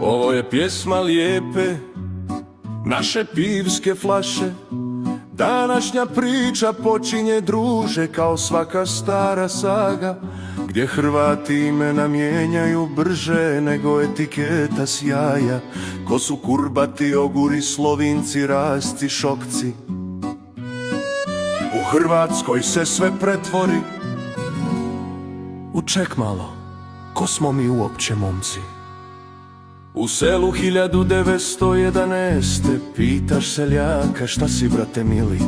Ovo je pjesma lijepe naše pivske flaše. Današnja priča počinje, druže, kao svaka stara saga, gdje Hrvati imena mijenjaju brže nego etiketa s jaja. Ko su Kurbati, Oguri, Slovinci, Rasci, Šokci. U Hrvatskoj se sve pretvori u ček malo, ko smo mi uopće momci? U selu 1911. pitaš seljaka, šta si brate mili?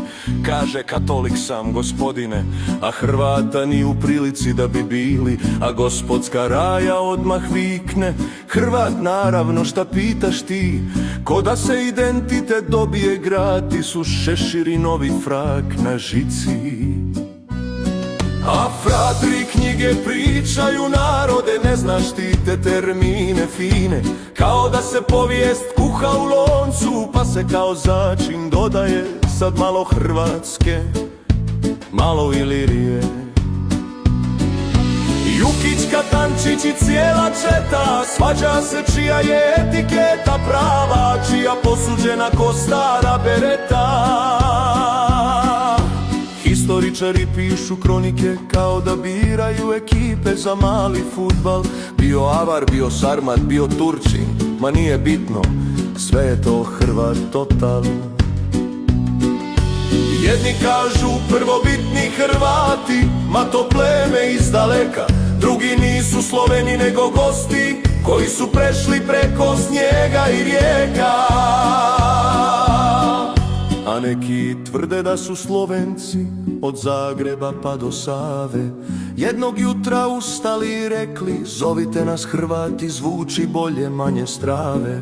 Kaže, katolik sam gospodine, a Hrvata ni u prilici da bi bili. A gospodska raja odmah vikne, Hrvat naravno, šta pitaš ti? Ko da se identitet dobije gratis, uz šešir i novi frak na žici. A fratri knjige pričaju narode, ne znaš ti te termine fine. Kao da se povijest kuha u loncu, pa se kao začin dodaje sad malo Hrvatske, malo Ilirije. Jukić, Katančić i cijela četa, svađa se čija je etiketa prava, čija posuđena ko stara bereta. Historičari pišu kronike kao da biraju ekipe za mali fudbal. Bio Avar, bio Sarmat, bio Turčin, ma nije bitno, sve je to Hrvat total. Jedni kažu prvobitni Hrvati, ma to pleme iz daleka. Drugi nisu Sloveni nego gosti, koji su prešli preko snijega i rijeka. A neki tvrde da su Slovenci od Zagreba pa do Save. Jednog jutra ustali i rekli, zovite nas Hrvati, zvuči bolje, manje strave.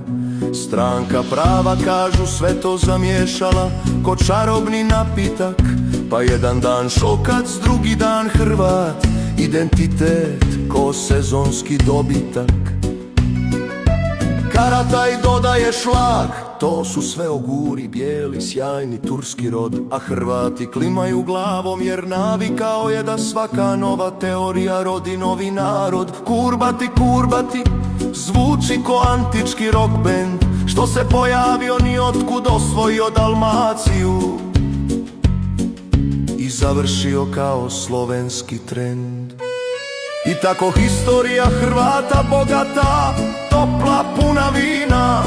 Stranka prava, kažu, sve to zamiješala ko čarobni napitak. Pa jedan dan Šokac, drugi dan Hrvat, identitet ko sezonski dobitak. Karataj dodaje šlag, to su sve Oguri, bijeli, sjajni turski rod. A Hrvati klimaju glavom jer navikao je da svaka nova teorija rodi novi narod. Kurbati, Kurbati, zvuči ko antički rock band, što se pojavio ni otkud, osvojio Dalmaciju i završio kao slovenski trend. I tako historija Hrvata bogata, topla, puna vina,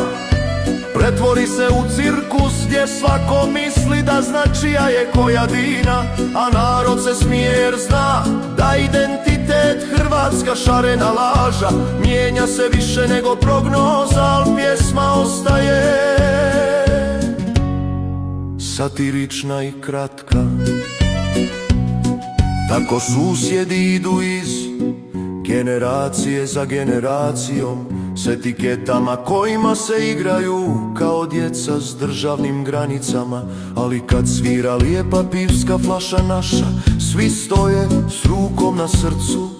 pretvori se u cirkus gdje svako misli da zna čija je koja Dina. A narod se smije jer zna da identitet Hrvatska šarena laža. Mijenja se više nego prognoza, al pjesma ostaje satirična i kratka. Tako susjedi idu iz generacije za generacijom, s etiketama kojima se igraju kao djeca s državnim granicama. Ali kad svira lijepa pivska flaša naša, svi stoje s rukom na srcu,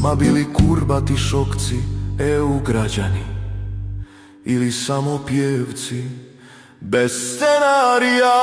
ma bili Kurbati, Šokci, EU građani ili samo pjevci bez scenarija.